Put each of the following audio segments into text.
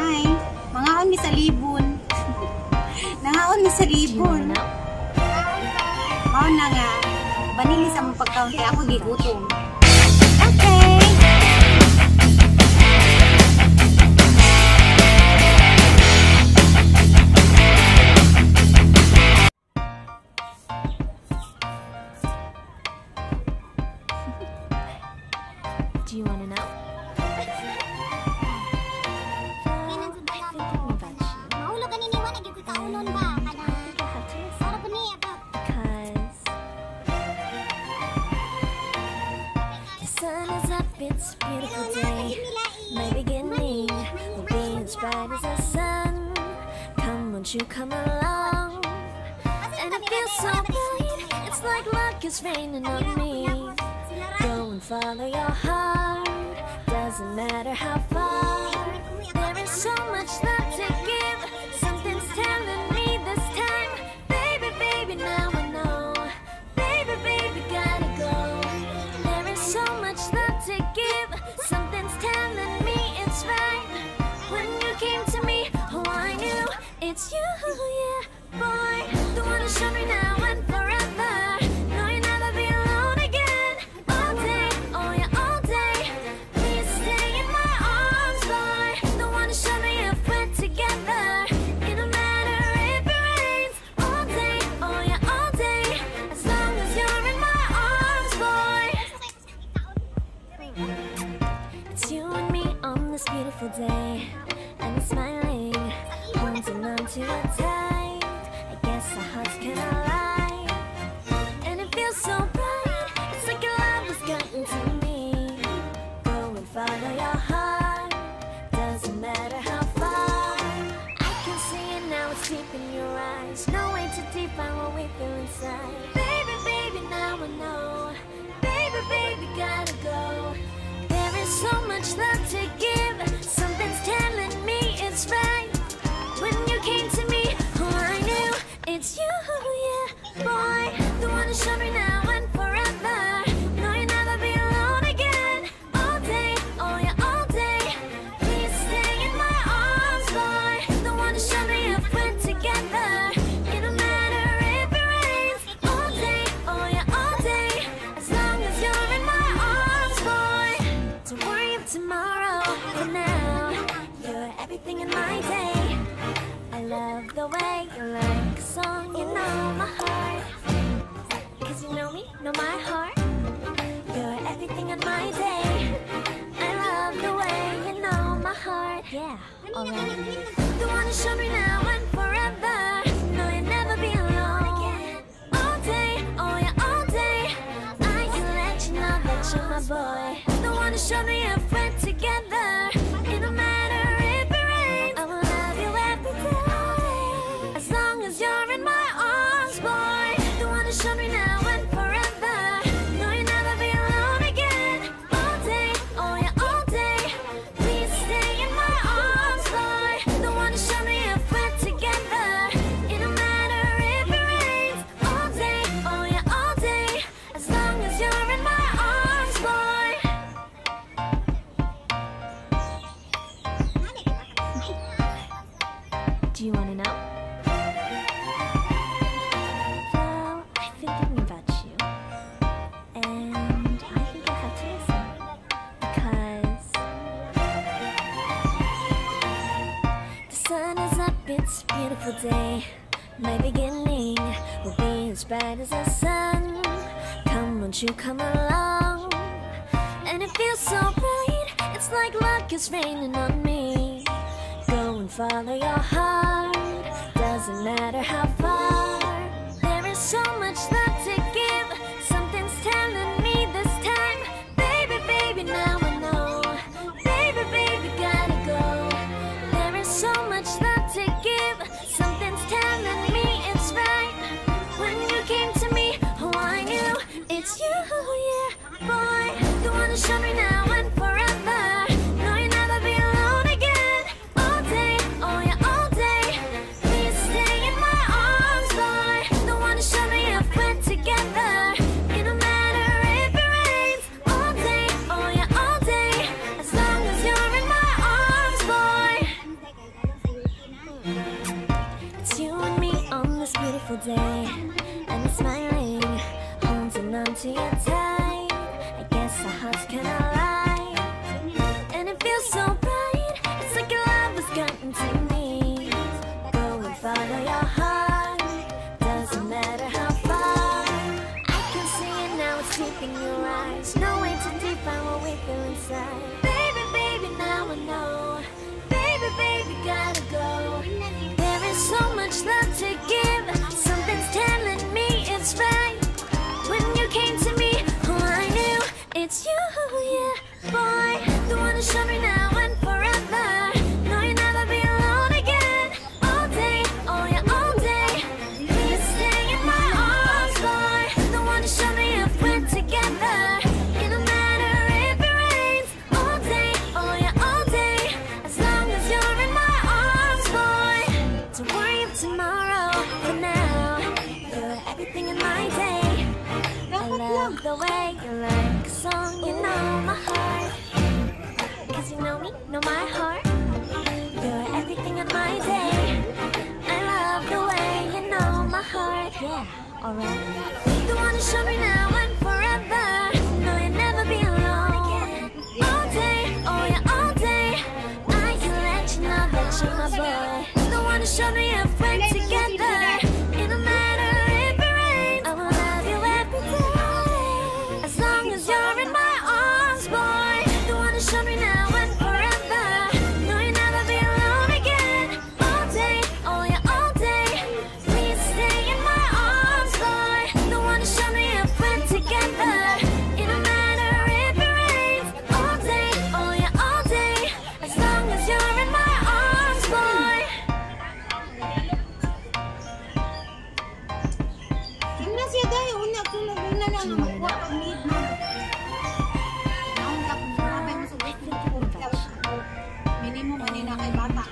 Hi. Mangaon mi sa libon. Nangaon mi sa libon. Mao na nga. Banili sa mong pagkaon kaya ako gigutom. Okay. Do you want to know? It's a beautiful day, my beginning will be as bright as the sun. Come, won't you come along? And it feels so bright, it's like luck is raining on me. Go and follow your heart, doesn't matter how far. There is so much love to give, something's telling me this time. Baby, baby, now I know. Baby, baby, gotta go. There is so much love to give, something's telling me it's right. When you came to me, oh I knew it's you, yeah, boy. The one to show me now and forever. No, you'll never be alone again. All day, oh yeah, all day. Please stay in my arms, boy. The one to show me if we're together. It don't matter if it rains. All day, oh yeah, all day. As long as you're in my arms, boy. It's you and me on this beautiful day, and I'm smiling, holding on to it tight. I guess our hearts can align, and it feels so bright. It's like your love has gotten to me. Go and follow your heart, doesn't matter how far. I can see it now, it's deep in your eyes. No way to define what we feel inside. Baby, baby, now I know. Baby, baby, gotta go. There is so much love to give, something's telling me it's right. When you came to me, oh I knew it's you, yeah, boy. The one to show me now and forever. No, you'll never be alone again. All day, oh yeah, all day. Please stay in my arms, boy. The one to show me if we're together. It don't matter if it rains. All day, oh yeah, all day. As long as you're in my arms, boy. Don't worry of tomorrow, for now you're everything in my day. I love the way you like a song, you know my heart. Cause you know me, know my heart. You're everything in my day. I love the way you know my heart. Yeah, alright. The one to show me now and forever. No, you'll never be alone. All day, oh yeah, all day. I can let you know that you're my boy. The one to show me if we're together. It don't matter if it rains. I will love you every day. As long as you're in my arms, boy. The one to show me now and forever. No, you'll never be alone again. All day, oh yeah, all day. Please stay in my arms, boy. The one to show me if we're together. It don't matter if it rains. All day, oh yeah, all day. As long as you're in my arms, boy. Do you want to know? Well, I've been thinking about you, and I think I have to listen, because the sun is up, it's a beautiful day. My beginning will be as bright as the sun. Come, won't you come along? And it feels so bright, it's like luck is raining on me. Go and follow your heart, doesn't matter how far. There is so much love to give, something's telling me this time. Baby, baby, now I know. Baby, baby, gotta go. There is so much love to give, something's telling me it's right. When you came to me, oh I knew it's you, yeah, boy. The one to show me now and forever. No, you'll never be alone again. All day, oh yeah, all day. Please stay in my arms, boy. The one to show me if we're day, and you're smiling, holding on to your tight. I guess our hearts can align, and it feels so right. It's like your love has gotten to me. Go and follow your heart, doesn't matter how far. I can see it now, it's deep in your eyes. No way to define what we feel inside. Baby, baby, now I know. Baby, baby, gotta go. There is so much love to give. Something's telling me it's right. When you came to me, oh, I knew it's you, yeah, boy. The one to show me now and forever. No, you'll never be alone again. All day, oh yeah, all day. Please stay in my arms, boy. The one to show me if we're together. It don't matter if it rains. All day, oh yeah, all day. As long as you're in my arms, boy. Don't worry about tomorrow. For now, you're everything in my day. I love the way you like a song, you know my heart. Cause you know me, know my heart. You're everything in my day. I love the way you know my heart, yeah, alright. The one to show me now and forever. No, you'll never be alone. All day, oh yeah, all day. I can let you know that you're my boy. The one to show me if we're together. It don't matter if it rains. I will love you every day. As long as you're in my arms, boy. The one to show me now and forever. No, you'll never be alone again. All day, oh yeah, all day. Please stay in my arms, boy. The one to show me if we're together. It don't matter if it rains. All day, oh yeah, all day. As long as you're in my arms, boy. Ano siya dahil una tulog na lang magkuha ang need mo. Naon ka kung marami mo sa minimum kanina kay bata.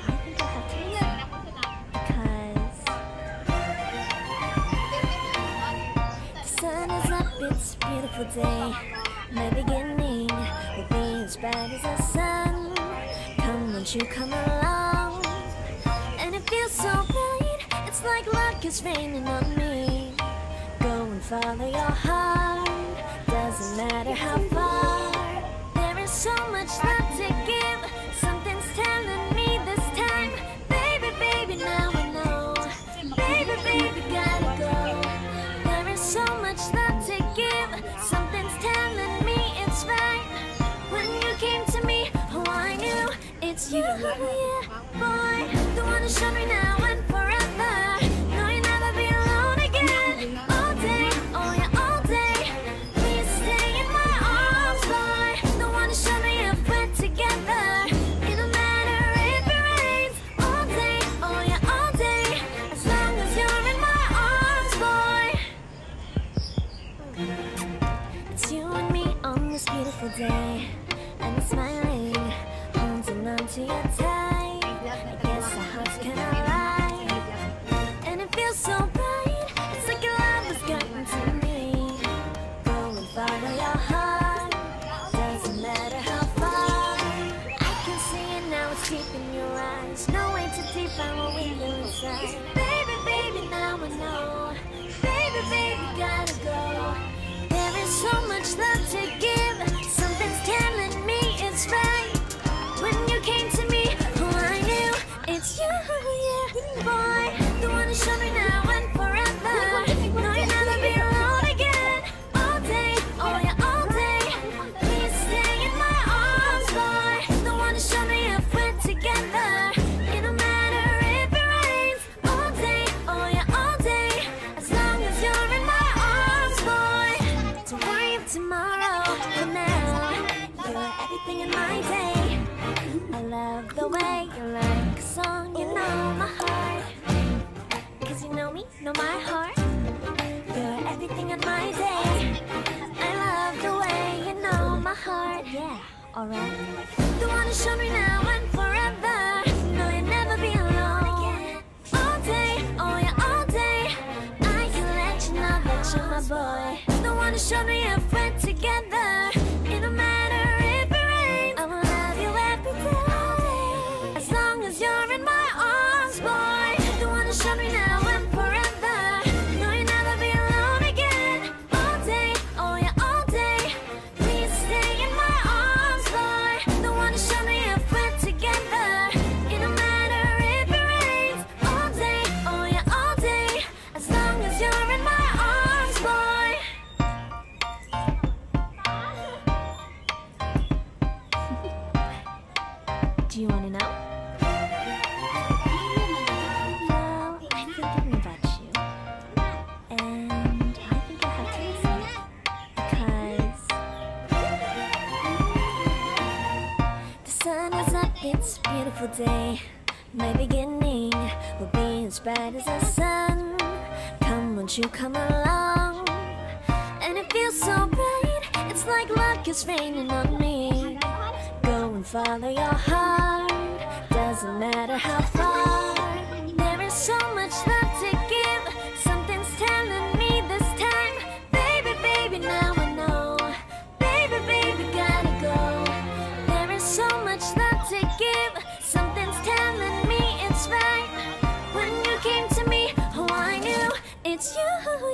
The sun is up, it's a beautiful day. My beginning will be as bright as the sun. Come, won't you come along? And it feels so bright, it's like luck is raining on me. Go and follow your heart, doesn't matter how far. There is so much love to give. Something's telling me this time. Baby, baby, now I know. Baby, baby, gotta go. There is so much love to give. Something's telling me it's right. When you came to me, oh, I knew it's you, yeah, boy. The one to show me now and forever. No, you'll never be alone again. All day, oh yeah, all day. Please stay in my arms, boy. The one to show me if we're together. It don't matter if it rains. All day, oh yeah, all day. As long as you're in my arms, boy. It's you and me on this beautiful day, and you're smiling, holding on to your tight. I guess our hearts can align, and it feels so bright. It's like your love has gotten to me. Go and follow your heart, doesn't matter how far. I can see it now, it's deep in your eyes. No way to define what we feel inside. Baby, baby, now I know. Baby, baby, gotta go. There is so much love to give. Something's telling me it's right. When you came to me, oh, I knew it's you, yeah, boy. The one to show me now and forever. No, you'll never be alone again. All day, oh yeah, all day. Please stay in my arms, boy. The one to show me if we're together. It don't matter if it rains. All day, oh yeah, all day. As long as you're in my arms, boy. Don't worry about tomorrow. For now, you're everything in my day. I love the way you like a song, you know my heart. Cause you know me, know my heart. You're everything in my day. I love the way you know my heart, yeah, alright. The one to show me now and forever. No, you'll never be alone. All day, oh yeah, all day. I can let you know that you're my boy. The one to show me if we're together. It don't matter if it rains. I will love you every day. As long as you're in my arms, boy. The one to show me now and forever. Do you want to know? Well, I'm thinking about you. And I think you'll have to listen. Because the sun is up, it's a beautiful day. My beginning will be as bright as the sun. Come, won't you come along? And it feels so bright, it's like luck is raining on me. Go and follow your heart, doesn't matter how far. There is so much love to give, something's telling me this time. Baby, baby, now I know. Baby, baby, gotta go. There is so much love to give, something's telling me it's right. When you came to me, oh, I knew it's you,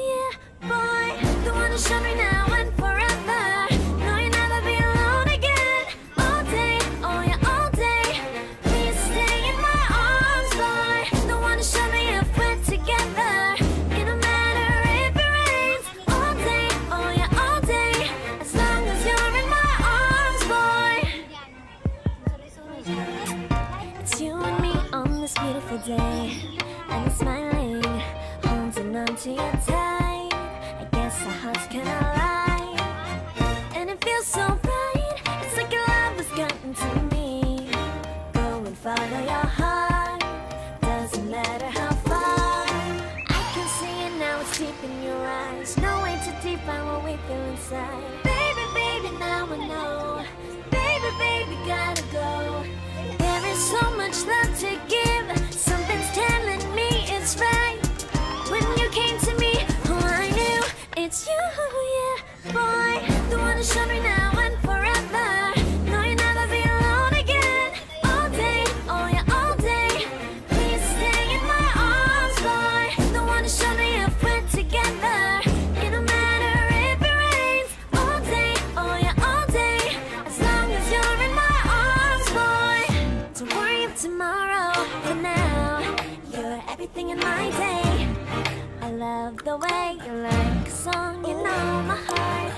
yeah, boy. The one who showed me now and forever. No, you'll never be alone again. All day, oh yeah, all day. Please stay in my arms, boy. The one who showed me if we're together. It don't matter if it rains. All day, oh yeah, all day. As long as you're in my arms, boy. It's you and me on this beautiful day. And I'm smiling, holding on to you tight. I guess our hearts can align. And it feels so bright, it's like your love has gotten to me. Go and follow your heart, doesn't matter how far. I can see it now, it's deep in your eyes. No way to define what we feel inside. Baby, baby, now I know. Baby, baby, gotta go. There is so much love to give, something's telling me it's right. When you came to me, oh, I knew it's you, yeah, boy. The one who showed me now and forever. No, you'll never be alone again. All day, oh yeah, all day. Please stay in my arms, boy. The one who showed me if we're together. It don't matter if it rains. All day, oh yeah, all day. As long as you're in my arms, boy. Don't worry of tomorrow. For now, you're everything in my day. I love the way you like a song, you know my heart.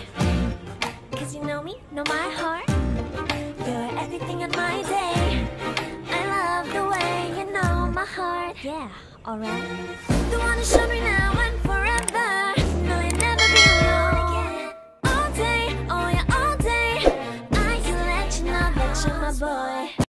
Cause you know me, know my heart. You're everything in my day. I love the way you know my heart. Yeah, alright. The one who showed me now and forever. No, you'll never be alone again. All day, oh yeah, all day. I can let you know that you're my boy.